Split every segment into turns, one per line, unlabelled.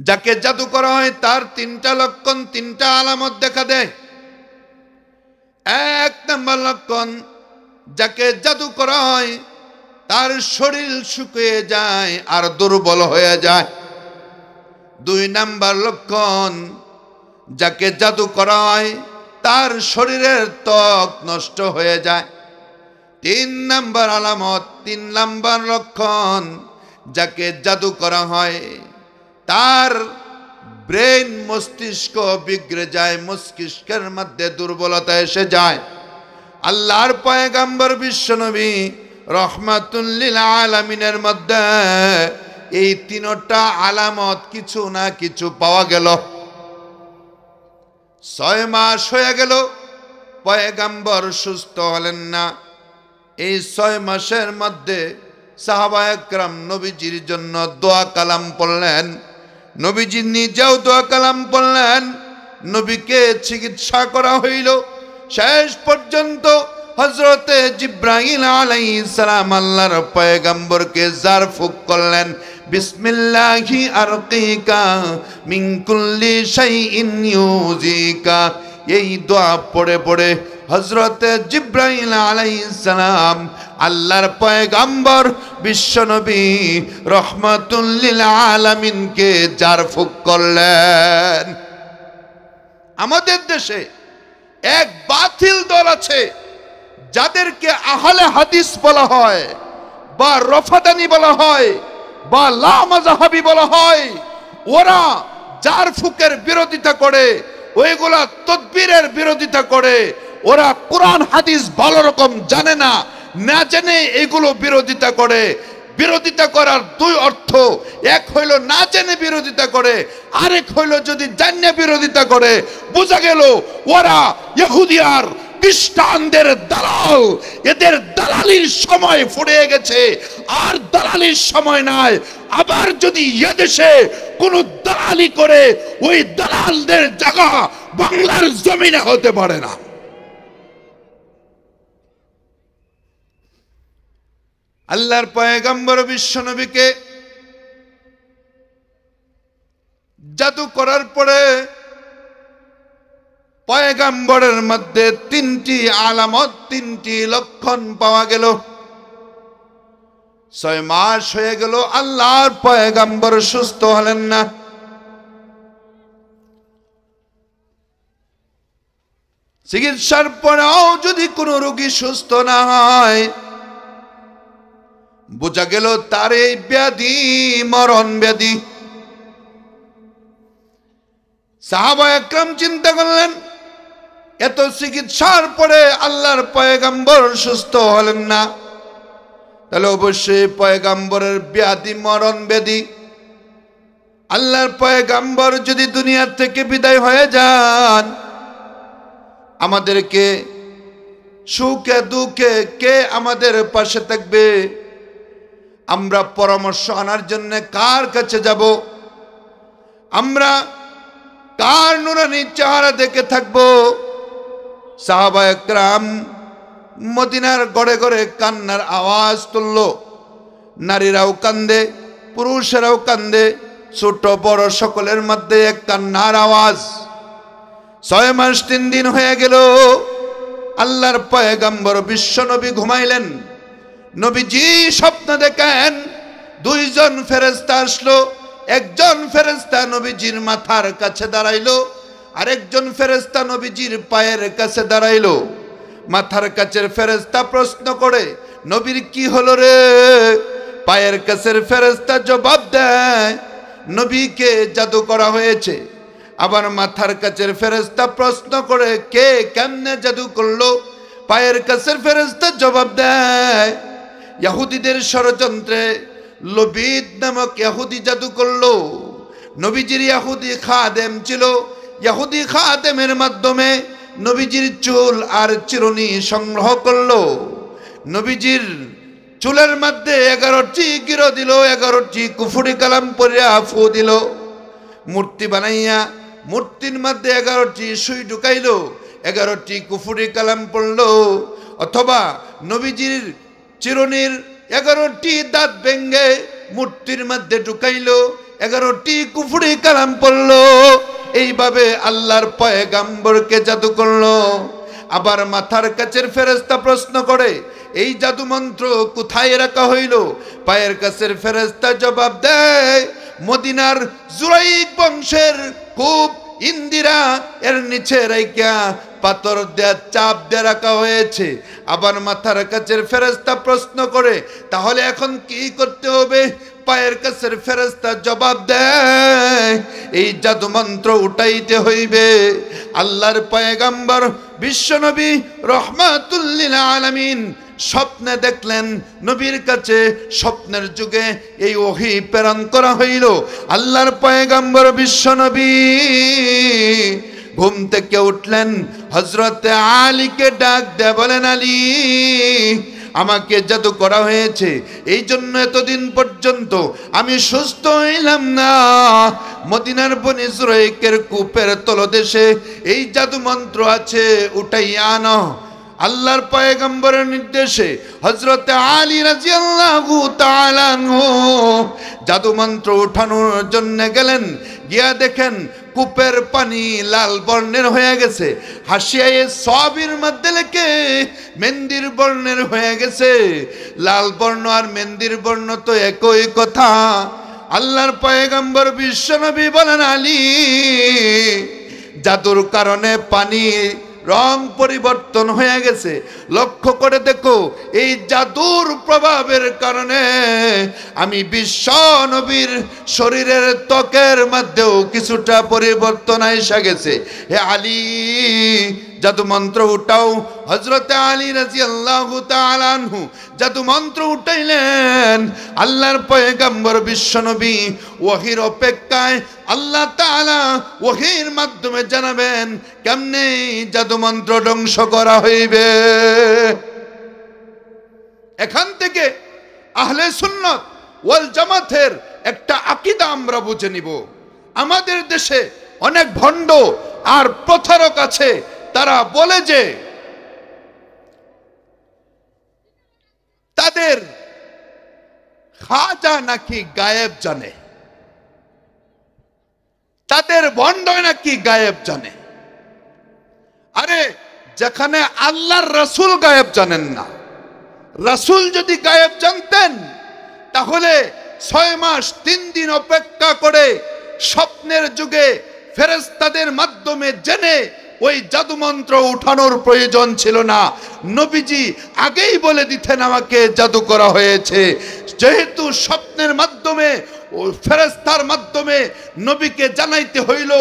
যাকে জাদু করা হয় তার তিনটা লক্ষণ, তিনটা আলামত দেখা দেয়। এক নম্বর লক্ষণ, যাকে জাদু করা হয় তার শরীর শুকিয়ে যায় আর দুর্বল হয়ে যায়। দুই নম্বর লক্ষণ, যাকে জাদু করা হয় তার শরীরের ত্বক নষ্ট হয়ে যায়। তিন নম্বর আলামত, তিন নম্বর লক্ষণ, যাকে জাদু করা হয় তার ব্রেন, মস্তিষ্ক বিগড়ে যায়, মস্তিষ্কের মধ্যে দুর্বলতা এসে যায়। আল্লাহর পয়গম্বর বিশ্বনবী রহমাতুল লিল আলামিনের মধ্যে এই তিনটা আলামত কিছু না কিছু পাওয়া গেল। 6 মাস হয়ে গেল, পয়গম্বর সুস্থ হলেন না। এই 6 মাসের মধ্যে সাহাবায়ে কেরাম নবীজির জন্য দোয়া কালাম পড়লেন, নবীজি নিজেও দোয়া কালাম পড়লেন, নবীকে চিকিৎসা করা হইল। শেষ পর্যন্ত হযরতে জিবরাইল আলাইহিস সালাম আল্লাহর পয়গম্বরকে জার ফুক করলেন, বিসমিল্লাহি আরকিকা মিন কুল্লি শাইইন ইউজিকা। এই দোয়া পড়ে পড়ে হযরতে জিবরাইল আলাইহিস সালাম আল্লাহর পয়গম্বর বিশ্বনবী রহমাতুল লিল আলামিনকে জার ফুক করলেন। আমাদের দেশে এক বাতিল দল আছে যাদেরকে আহলে হাদিস বলা হয় বা রফাদানি বলা হয় বা লামাযহাবী বলা হয়। ওরা জার ফুকের বিরোধিতা করে, ওইগুলা তদবিরের বিরোধিতা করে। ওরা কোরআন হাদিস ভালো রকম জানে না, না জেনে এগুলো বিরোধিতা করে। বিরোধিতা করার দুই অর্থ, এক হইল না জেনে বিরোধিতা করে, আরেক হইল যদি জানে বিরোধিতা করে। বোঝা গেল ওরা ইহুদি আর খ্রিস্টানদের দালাল। এদের দালালির সময় ফুরিয়ে গেছে, আর দালালির সময় নাই। আবার যদি এদেশে কোন দালালি করে, ওই দালালদের জায়গা বাংলার জমিনে হতে পারে না। আল্লাহর পয়গম্বর বিশ্বনবীকে জাদু করার পরে পয়গম্বরের মধ্যে তিনটি আলামত, তিনটি লক্ষণ পাওয়া গেল। 6 মাস হয়ে গেল, আল্লাহর পয়গম্বর সুস্থ হলেন না। চিকিৎসার পরেও যদি কোনো রোগী সুস্থ না হয়, বোঝা গেল তার এই ব্যাধি মরণ ব্যাধি। সাহাবায়ে কেরাম চিন্তা করলেন, এত চিকিৎসার পরে আল্লাহর পয়গম্বর সুস্থ হলেন না, তাহলে অবশ্যই পয়গম্বরের ব্যাধি মরণ ব্যাধি। আল্লাহর পয়গম্বর যদি দুনিয়ার থেকে বিদায় হয়ে যান, আমাদেরকে সুখে দুঃখে কে আমাদের পাশে থাকবে? আমরা পরামর্শ আনার জন্য কার কাছে যাব? আমরা কার নুরানি চেহারা দেখে থাকবো? সাহাবায়ে কেরাম মদিনার গড়ে গড়ে কান্নার আওয়াজ তুলল। নারীরাও কান্দে, পুরুষেরাও কান্দে, ছোট বড় সকলের মধ্যে এক কান্নার আওয়াজ। 6 মাস 3 দিন হয়ে গেল, আল্লাহর পয়গম্বর বিশ্বনবী ঘুমাইলেন। নবীজি স্বপ্ন দেখেন, 2 জন ফেরেশতা আসলো। একজন ফেরেশতা নবীজির মাথার কাছে দাঁড়াইলো, আরেকজন ফেরেশতা নবীজির পায়ের কাছে দাঁড়াইলো। মাথার কাছের ফেরেশতা প্রশ্ন করে, নবীর কি হলো রে? পায়ের কাছের ফেরেশতা জবাব দেয়, নবীকে জাদু করা হয়েছে। আবার মাথার কাছের ফেরেশতা প্রশ্ন করে, কে কেমনে জাদু করলো? পায়ের কাছের ফেরেশতা জবাব দেয়, ইহুদিদের ষড়যন্ত্রে লবিদ নামক ইহুদি জাদু করলো। নবীজির ইহুদি খাদেম ছিল, ইহুদি খাদেমের মাধ্যমে নবীজির চুল আর চিরুনি সংগ্রহ করলো। নবীজির চুলের মধ্যে 11টি গিরো দিল, 11টি কুফরি কালাম পড়িয়া ফু দিল। মূর্তি বানাইয়া মূর্তির মধ্যে 11টি সুই ঢুকাইলো, 11টি কুফরি কালাম পড়লো। অথবা নবীজির চিরুনির 11টি দাঁত ভেঙ্গে মূর্তির মধ্যে ঢুকাইলো, 11টি কুফরি কালাম পড়লো, এইভাবে আল্লাহর পয়গম্বরকে জাদু করলো। আবার মাথার কাছের ফেরেশতা প্রশ্ন করে, এই জাদু মন্ত্র কোথায় রাখা হইল? পায়ের কাছের ফেরেশতা জবাব দেয়, মদিনার জুরাইক বংশের খুব ইন্দিরা এর নিচে রাইকা পাথর দেয়া চাপ দিয়ে রাখা হয়েছে। আবার মাথার কাছের ফেরেশতা প্রশ্ন করে, তাহলে এখন কি করতে হবে? পায়ের কাছের ফেরেশতা জবাব দেয়, এই জাদু মন্ত্র উঠাইতে হইবে। আল্লাহর পয়গম্বর বিশ্বনবী রহমাতুল লিল আলামিন স্বপ্নে দেখলেন, নবীর কাছে স্বপ্নের যুগে এই ওহী প্রেরণ করা হইল। আল্লাহর পয়গম্বর বিশ্বনবী ঘুম থেকে উঠলেন, হযরতে আলীকে ডাক দিয়ে বলেন, আলী, আমাকে জাদু করা হয়েছে, এই জন্য এতদিন পর্যন্ত আমি সুস্থ হইলাম না। মদিনার বনি জুরাইকের কূপের তলদেশে এই জাদু মন্ত্র আছে, উঠাইয়া আনো। আল্লাহর পয়গম্বরের নির্দেশে হযরতে আলী রাদিয়াল্লাহু তাআলা আনহু জাদু মন্ত্র উঠানোর জন্য গেলেন। গিয়া দেখেন কূপের পানি লাল বর্ণের হয়ে গেছে, হাসিয়ায়ে সবির মধ্যে লেখে মেহেন্দির বর্ণের হয়ে গেছে। লাল বর্ণ আর মেহেন্দির বর্ণ তো একই কথা। আল্লাহর পয়গম্বর বিশ্বনবী বলেন, আলী, জাদুর কারণে পানি রং পরিবর্তন হয়ে গেছে, লক্ষ্য করে দেখো। এই জাদুর প্রভাবের কারণে আমি বিশ্ব নবীর শরীরের ত্বকের মধ্যেও কিছুটা পরিবর্তন এসে গেছে। হে আলী, জাদু মন্ত্র উঠাও। হযরতে আলী রাদিয়াল্লাহু তাআলা আনহু জাদু মন্ত্র উঠাইলেন। আল্লাহর পয়গম্বর বিশ্বনবী ওহীর অপেক্ষায়, আল্লাহ তাআলা ওহীর মাধ্যমে জানাবেন কেমনে জাদু মন্ত্র ধ্বংস করা হইবে। এখান থেকে আহলে সুন্নাত ওয়াল জামাতের একটা আকীদা আমরা বুঝে নিব। আমাদের দেশে অনেক ভণ্ড আর প্রতারক আছে, তারা বলে যে তাদের খাজা নাকি গায়েব জানে, তাদের ভণ্ড নাকি গায়েব জানে। আরে, যেখানে আল্লাহর রাসূল গায়েব জানেন না, রাসূল যদি গায়েব জানতেন তাহলে 6 মাস 3 দিন অপেক্ষা করে স্বপ্নের যুগে ফেরেশতাদের মাধ্যমে জেনে ওই জাদু মন্ত্র উঠানোর প্রয়োজন ছিল না। নবীজি আগেই বলে দিতেন আমাকে জাদু করা হয়েছে। যেহেতু স্বপ্নের মাধ্যমে ও ফেরেশতার মাধ্যমে নবীকে জানাইতে হইল,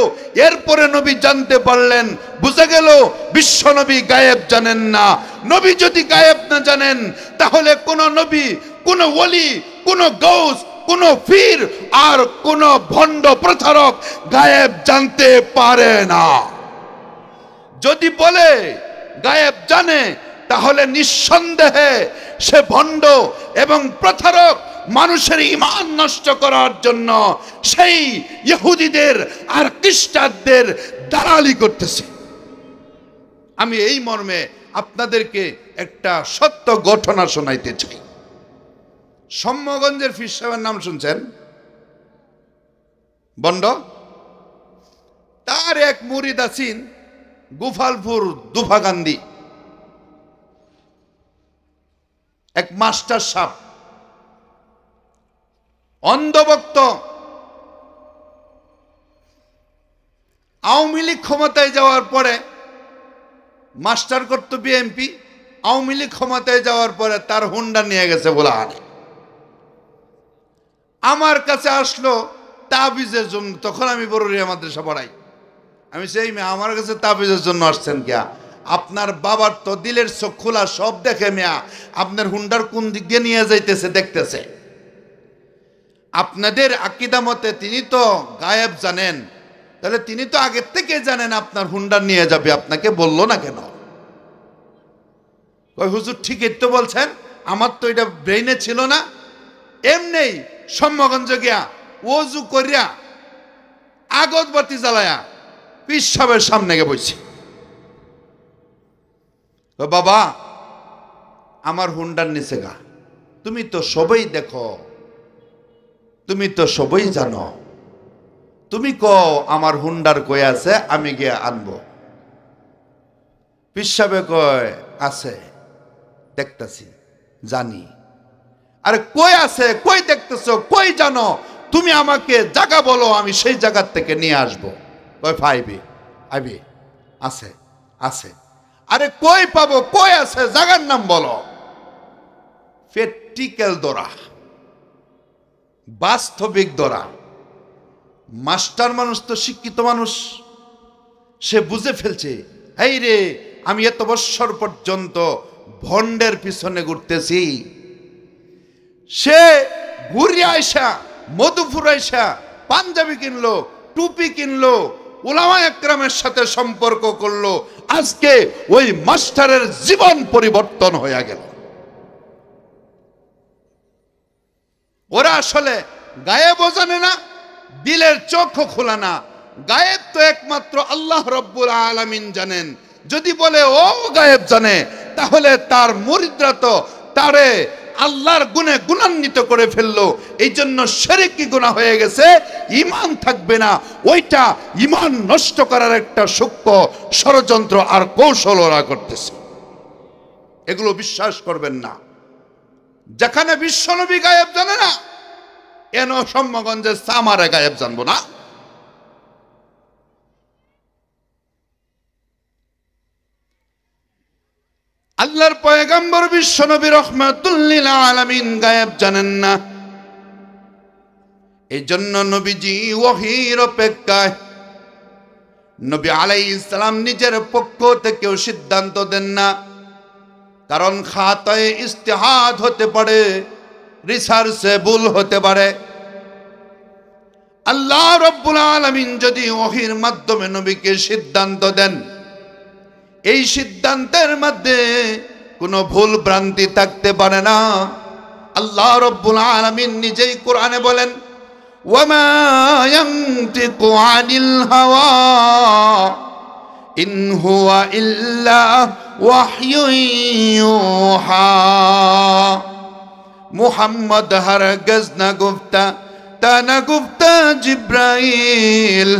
এরপরে নবী জানতে পারলেন। বুঝা গেল বিশ্ব নবী গায়েব জানেন না। নবী যদি গায়েব না জানেন তাহলে কোন নবী, কোন ওলি, কোন গৌস, কোন পীর আর কোন ভণ্ড প্রতারক গায়েব জানতে পারে না। যদি বলে গায়েব জানে তাহলে নিঃসন্দেহে সে ভণ্ড এবং প্রতারক, মানুষের ঈমান নষ্ট করার জন্য সেই ইহুদিদের আর খ্রিস্টানদের দালালি করতেছে। আমি এই মর্মে আপনাদেরকে একটা সত্য ঘটনা শোনাইতে চাই। সম্যগঞ্জের পীর সাহেবের নাম শুনছেন? বন্ড। তার এক মুরিদ আছেন গোপালপুর দুফাকান্দি, এক মাস্টার সাহেব, অন্ধভক্ত। আওয়ামী লীগ ক্ষমতায় যাওয়ার পরে মাস্টার করতো বিএনপি, আওয়ামী লীগ ক্ষমতায় যাওয়ার পরে তার হুন্ডা নিয়ে গেছে বলা হয়। আমার কাছে আসলো তাবিজের জন্য। তখন আমি বড়রিয়া মাদ্রাসা পড়াই। আমি সেই মেয়ে, আমার কাছে তাবিজের জন্য আসছেন কিয়া? আপনার বাবার তো দিলের চোখ খোলা, সব দেখে মেয়া। আপনার হুন্ডার কোন দিকে নিয়ে যাইতেছে দেখতেছে। আপনাদের আকীদা মতে তিনি তো গায়েব জানেন, তাহলে তিনি তো আগের থেকে জানেন আপনার হুন্ডা নিয়ে যাবে, আপনাকে বললো না কেন? ওই হুজুর ঠিকই তো বলছেন, আমার তো এটা ব্রেইনে ছিল না। এমনি সম্যগঞ্জ গিয়া ওযু করিয়া আগরবাতি জ্বালায়া পীর সাহেবের সামনে গিয়ে বসছি। বাবা, আমার হুন্ডার নিচে গা, তুমি তো সবই দেখো, তুমি তো সবই জানো, তুমি কও আমার হুন্ডার কই আছে, আমি গিয়ে আনবো। পীর সাহেব কয় আছে, দেখতেছি, জানি। আরে কই আছে, কই দেখতেছো, কই জানো? তুমি আমাকে জায়গা বলো, আমি সেই জায়গার থেকে নিয়ে আসবো। কই পাইবি, আইবি, আছে আছে। আরে কই পাবো, কই আছে, জায়গার নাম বলো। প্র্যাকটিক্যাল দরা, বাস্তবিক দরা। মাস্টার মানুষ তো শিক্ষিত মানুষ, সে বুঝে ফেলছে, এই রে আমি এত বছর পর্যন্ত ভন্ডের পিছনে ঘুরতেছি, সে ঘুরে আইসা মধুপুর আইসা পাঞ্জাবি কিনলো, টুপি কিনলো, উলামা একরামের সাথে সম্পর্ক করলো, আজকে ওই মাস্টারের জীবন পরিবর্তন হয়ে গেল। ওরা আসলে গায়েব জানে না, দিলের চোখও খোলা না। গায়েব তো একমাত্র আল্লাহ রব্বুল আলামিন জানেন। যদি বলে ও গায়েব জানে, তাহলে তার মুরিদরা তো তারে আল্লাহর গুণে গুণান্বিত করে ফেললো, এই জন্য শিরকি গুনাহ হয়ে গেছে, ঈমান থাকবে না। ওইটা ঈমান নষ্ট করার একটা সূক্ষ্ম ষড়যন্ত্র আর কৌশল ওরা করতেছে। এগুলো বিশ্বাস করবেন না। যেখানে বিশ্বনবী গায়েব জানে না, এন সম্যগঞ্জে সামারে গায়েব জানবো না। আল্লাহর পয়গম্বর বিশ্বনবী রাহমাতুল লিল আলামিন গায়েব জানেন না। এই জন্য নবীজি ওহীর অপেক্ষায়, নবী আলাইহিস সালাম নিজের পক্ষ থেকেও সিদ্ধান্ত দেন না। কারণ খাতায়ে ইজতিহাদ হতে পারে, রিসার্চে ভুল হতে পারে। আল্লাহ রাব্বুল আলামিন যদি ওহীর মাধ্যমে নবীকে সিদ্ধান্ত দেন, এই সিদ্ধান্তের মধ্যে কোনো ভুল ভ্রান্তি থাকতে পারে না। আল্লাহ রাব্বুল আলামিন নিজেই কোরআনে বলেন, ওয়ামা ইয়ানতিকু আনিল হাওয়া ইন হুয়া ইল্লা ওয়াহয়ুন ইউহা। মুহাম্মদ হরগজ না গুফতা তা না গুফতা জিব্রাইল,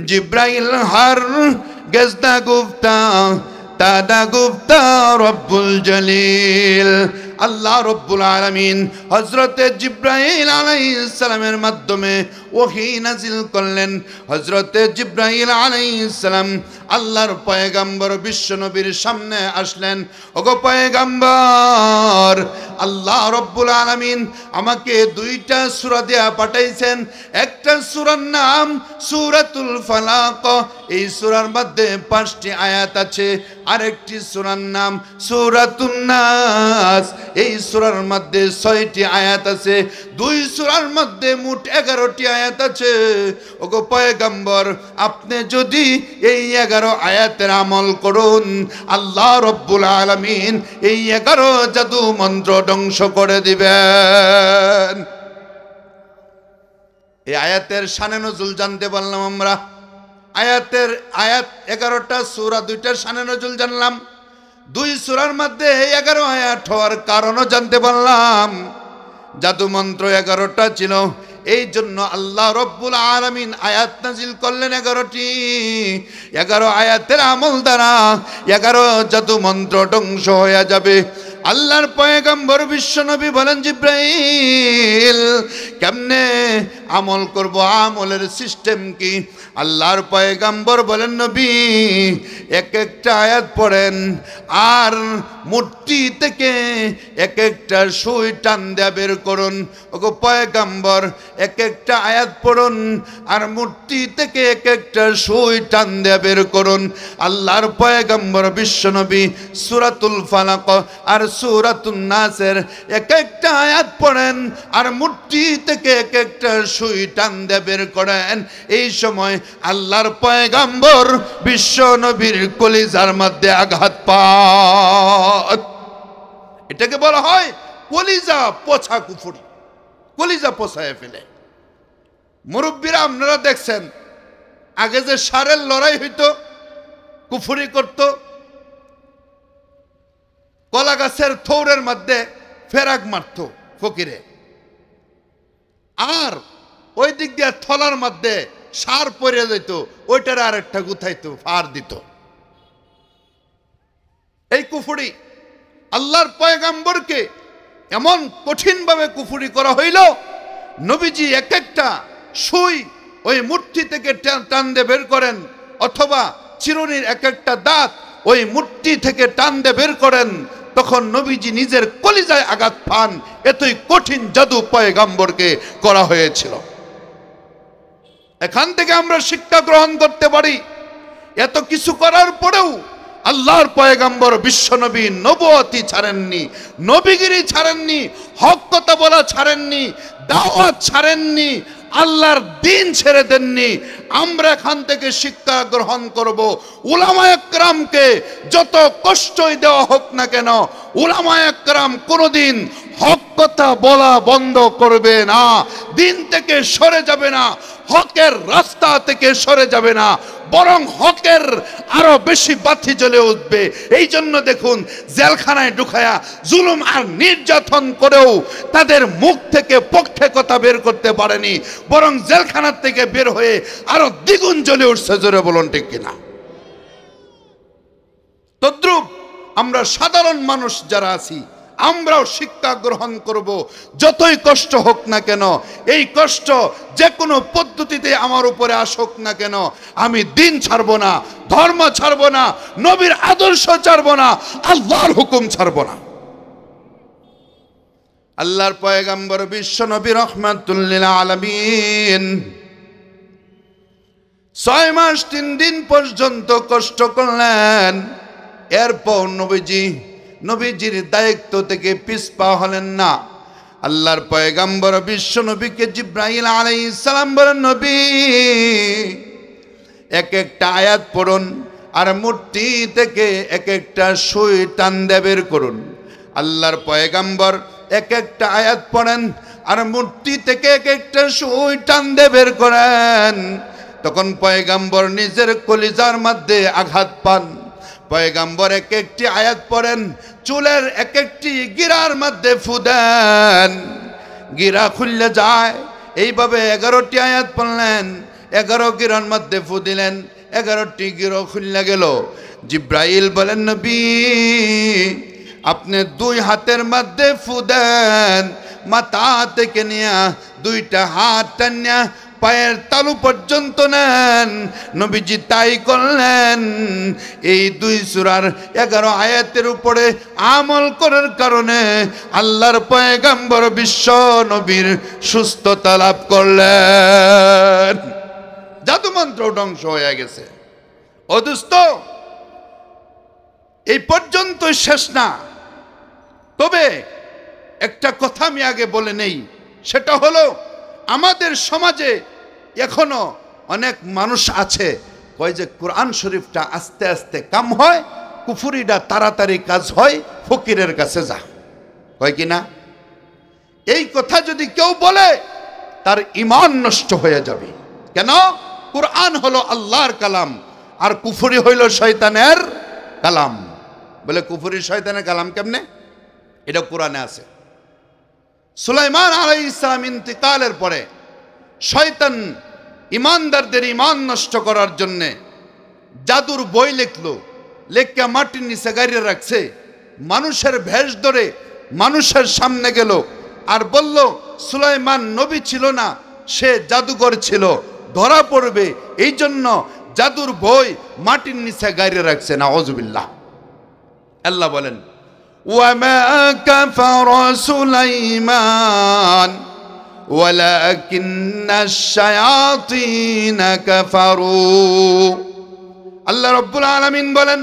জিব্রাইল হরগজ না গুফতা তা না গুফতা রব্বুল জলিল। আল্লাহ রব্বুল আলামিন হযরতে জিব্রাইল আলাইহিস সালামের মাধ্যমে ওহী নাজিল করলেন। হযরতে জিব্রাইল আলাইহিস সালাম আল্লাহর পয়গম্বর বিশ্বনবীর সামনে আসলেন। ওগো পয়গম্বর, আল্লাহ রব্বুল আলামিন আমাকে দুইটা সূরা দেয়া পাঠাইছেন। একটা সূরার নাম সূরাতুল ফালাক, এই সূরার মধ্যে 5টি আয়াত আছে। আরেকটি সূরার নাম সূরাতুন নাস, এই সূরার মধ্যে 6টি আয়াত আছে। দুই সূরার মধ্যে মোট 11টি আয়াত আছে। ওগো পয়গম্বর, আপনি যদি এই 11 আয়াতের আমল করুন, আল্লাহ রব্বুল আলামিন এই 11 জাদু মন্ত্র ধ্বংস করে দিবেন। এই আয়াতের শানে নজুল জানতে পারলাম আমরা। আয়াত 11টা সূরা, 2টার শানে নজুল জানলাম। দুই সূরার মধ্যে 11 আয়াত হওয়ার কারণও জানতে পারলাম। জাদু মন্ত্র 11টা ছিল, এই জন্য আল্লাহ রব্বুল আলামিন আয়াত নাজিল করলেন 11টি। 11 আয়াতের আমল দ্বারা 11 জাদু মন্ত্র ধ্বংস হয়ে যাবে। আল্লাহর পয়গম্বর বিশ্বনবী বলেন, জিব্রাইল কেমনে আমল করব, আমলের সিস্টেম কি? আল্লাহর পয়গম্বর বলেন, নবী এক একটা আয়াত পড়েন আর মূর্তি থেকে এক একটা সুই টান দেয়া বের করুন। ওগো পয়গম্বর, এক একটা আয়াত পড়ুন আর মূর্তি থেকে এক একটা সুই টান দেয়া বের করুন। আল্লাহর পয়গম্বর বিশ্বনবী সূরাতুল ফালাক আর সূরাতুন নাসের এক একটা আয়াত পড়েন আর মূর্তি থেকে এক একটা সুই টান দেয়া বের করেন। এই সময় আল্লাহর পয়গম্বর বিশ্বনবীর কলিজার মধ্যে আঘাত পায়। এটাকে বলা হয় কলিজা পচা কুফরি, কলিজা পচায় ফেলে। মুরব্বীরা আপনারা দেখছেন, আগে যে সারের লড়াই হইতো, কুফরি করত, কলা গাছের থৌরের মধ্যে ফেরাক মারত ফকিরে, আর ওই দিক দিয়ে থলার মধ্যে সার পরে যেত, ওইটার আরেকটা গুথাইতো, ফার দিত। এই কুফরি আল্লাহর পয়গাম্বরকে এমন কঠিনভাবে কুফরি করা হইল, নবীজি এক একটা সুই ওই মূর্তি থেকে টান দিয়ে বের করেন, অথবা চিরুনির এক একটা দাঁত ওই মূর্তি থেকে টান দিয়ে বের করেন, তখন নবীজি নিজের কলিজায় আঘাত পান। এতই কঠিন জাদু পয়গাম্বরকে করা হয়েছিল। এখান থেকে আমরা শিক্ষা গ্রহণ করতে পারি, এত কিছু করার পরেও আল্লাহর পয়গাম্বর বিশ্বনবী নবুয়তি ছাড়েননি, নবীগিরি ছাড়েননি, হক কথা বলা ছাড়েননি, দাওয়াত ছাড়েননি, আল্লাহর দিন ছেড়ে দেননি। আমরা এখান থেকে শিক্ষা গ্রহণ করব, উলামায়ে কেরামকে যত কষ্টই দেওয়া হোক না কেন, উলামায়ে কেরাম কোনোদিন হক কথা বলা বন্ধ করবে না, দিন থেকে সরে যাবে না, হকের রাস্তা থেকে সরে যাবে না, বরং হকের আরো বেশি বাতি জ্বলে উঠবে। এই জন্য দেখুন, জেলখানায় ঢুকায়া জুলুম আর নির্যাতন করেও তাদের মুখ থেকে পক্ষে কথা বের করতে পারেনি, বরং জেলখানার থেকে বের হয়ে আরো দ্বিগুণ জ্বলে উঠছে। জোরে বলুন ঠিক কিনা? তদ্রূপ আমরা সাধারণ মানুষ যারা আছি, আমরাও শিক্ষা গ্রহণ করব। যতই কষ্ট হোক না কেন, এই কষ্ট যে কোনো পদ্ধতিতে আমার উপরে আসুক না কেন, আমি দিন ছাড়বো না, ধর্ম ছাড়বো না, নবীর আদর্শ ছাড়বো না, আল্লাহর হুকুম ছাড়বো না। আল্লাহর পয়গাম্বর বিশ্ব নবী রাহমাতুল লিল আলামিন 6 মাস 3 দিন পর্যন্ত কষ্ট করলেন। এরপর নবীজির দায়িত্ব থেকে পিছপা হলেন না। আল্লাহর পয়গাম্বর বিশ্ব নবীকে জিব্রাইল আলাইহিস সালাম বলেন, নবী এক একটা আয়াত পড়ুন আর মূর্তি থেকে এক একটা সুই টান দিয়ে বের করুন। আল্লাহর পয়গাম্বর এক একটা আয়াত পড়েন আর মূর্তি থেকে এক একটা সুই টান দিয়ে বের করেন। তখন পয়গাম্বর নিজের কলিজার মধ্যে আঘাত পান। পয়গাম্বর এক একটি আয়াত পড়েন, চুলের এক একটি গিরার মধ্যে ফু দেন, গিরা খুললে যায়। এইভাবে 11টি আয়াত পড়লেন, 11 গিরার মধ্যে ফু দিলেন, 11টি গিরা খুললে গেল। জিব্রাইল বলেন, নবী আপনি 2 হাতের মধ্যে ফু দেন, মাথা থেকে নিয়ে 2টা হাত টানিয়া পায়ের তালু পর্যন্ত নেন। নবীজি তাই করলেন। এই 2 সূরার 11 আয়াতের উপরে আমল করার কারণে আল্লাহর পয়গাম্বর বিশ্ব নবীর সুস্থতা লাভ করলেন। জাদুমন্ত্র ধ্বংস হয়ে গেছে। ও দোস্ত, এই পর্যন্ত শেষ না, তবে একটা কথা আমি আগে বলে নেই, সেটা হলো আমাদের সমাজে এখনো অনেক মানুষ আছে কয় যে কোরআন শরীফটা আস্তে আস্তে কাম হয়, কুফুরিটা তাড়াতাড়ি কাজ হয়, ফকিরের কাছে যা, কয় কি না? এই কথা যদি কেউ বলে তার ঈমান নষ্ট হয়ে যাবে। কেন? কোরআন হলো আল্লাহর কালাম আর কুফরি হইল শয়তানের কালাম। বলে কুফরি শয়তানের কালাম কেমনে? এটা কোরআনে আছে। সুলাইমান আলাইহিস সালাম ইন্তিকালের পরে শয়তান ইমানদারদের ঈমান নষ্ট করার জন্য জাদুর বই লিখলো, লেখা মাটির নিচে গাড়িয়ে রাখছে। মানুষের ভেষ ধরে মানুষের সামনে গেল আর বলল সুলাইমান নবী ছিল না, সে জাদুকর ছিল, ধরা পড়বে, এই জন্য জাদুর বই মাটির নিচে গাড়িয়ে রাখছে। নাউযুবিল্লাহ। আল্লাহ বলেন, ওয়ামা কাফারা সুলাইমান ওয়ালাকিন্নাশ শায়াতিন কাফারু। আল্লাহ রাব্বুল আলামিন বলেন,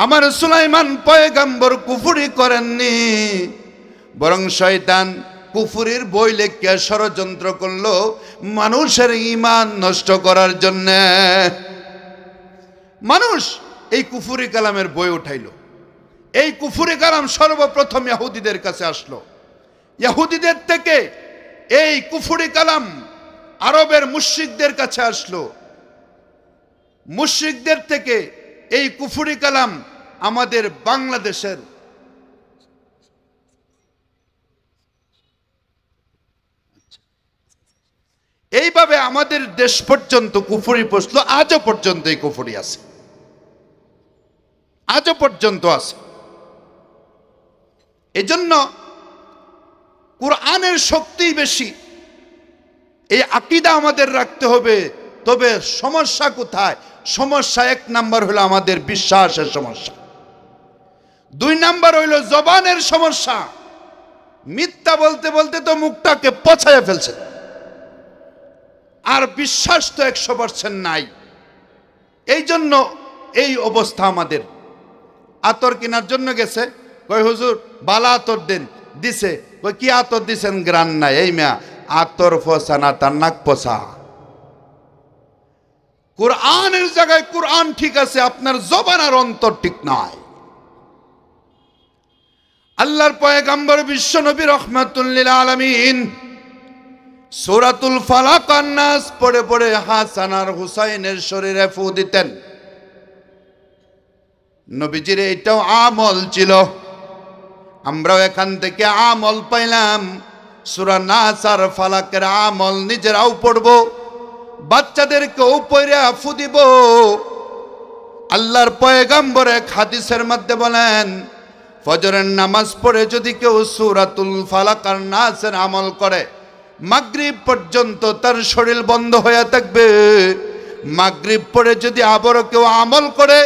আমার সুলাইমান পয়গাম্বর কুফরি করেননি, বরং শয়তান কুফরির বই লেখা ষড়যন্ত্র করলো মানুষের ঈমান নষ্ট করার জন্য। মানুষ এই কুফরি কালামের বই উঠাইলো। এই কুফরি কালাম সর্বপ্রথম ইহুদিদের কাছে আসলো। ইহুদিদের থেকে এই কুফরি কালাম আরবের মুশরিকদের কাছে আসলো। মুশরিকদের থেকে এই কুফরি কালাম আমাদের বাংলাদেশের এইভাবে আমাদের দেশ পর্যন্ত কুফরি পৌঁছলো, আজও পর্যন্ত এই কুফরি আছে, আজও পর্যন্ত আছে। এজন্য কুরআনের শক্তি বেশি, এই আকীদা আমাদের রাখতে হবে। তবে সমস্যা কোথায়? সমস্যা এক নাম্বার হলো আমাদের বিশ্বাসের সমস্যা, দুই নাম্বার হইল জবানের সমস্যা। মিথ্যা বলতে বলতে তো মুখটাকে পচাইয়া ফেলছে, আর বিশ্বাস তো 100% নাই। এই জন্য এই অবস্থা আমাদের। আতর কেনার জন্য গেছে, কই হুজুর বালা আতর দেন, দিছে, কই কি আতর দিছেন? গ্রান নাই। এই মিয়া আতর ফসা না, তার নাক পচা। কুরআনের জায়গায় কুরআন ঠিক আছে, আপনার জবান আর অন্তর ঠিক নয়। আল্লাহর পয়গম্বর বিশ্ব নবী রাহমাতুল লিল আলামিন সূরাতুল ফালাক আর নাস পড়ে পড়ে হাসান আর হুসাইনের শরীরে ফু দিতেন। নবীজির এটাও আমল ছিল। আমরাও এখান থেকে আমল পাইলাম। সূরা নাস আর ফালাকের আমল নিজেরাও পড়ব, বাচ্চাদেরকেও পড়ে ফু দিব। আল্লাহর পয়গম্বর এক হাদিসের মধ্যে বলেন, ফজরের নামাজ পড়ে যদি কেউ সূরাতুল ফালাক আর নাসের আমল করে, মাগরিব পর্যন্ত তার শরীর বন্ধ হয়ে থাকবে। মাগরিব পড়ে যদি আবারও কেউ আমল করে,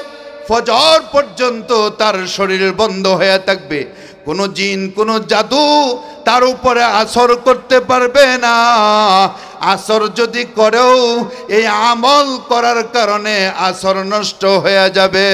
ফজর পর্যন্ত তার শরীর বন্ধ হয়ে থাকবে। কোনো জিন, কোনো জাদু তার উপরে আসর করতে পারবে না। আসর যদি করেও এই আমল করার কারণে আসর নষ্ট হয়ে যাবে।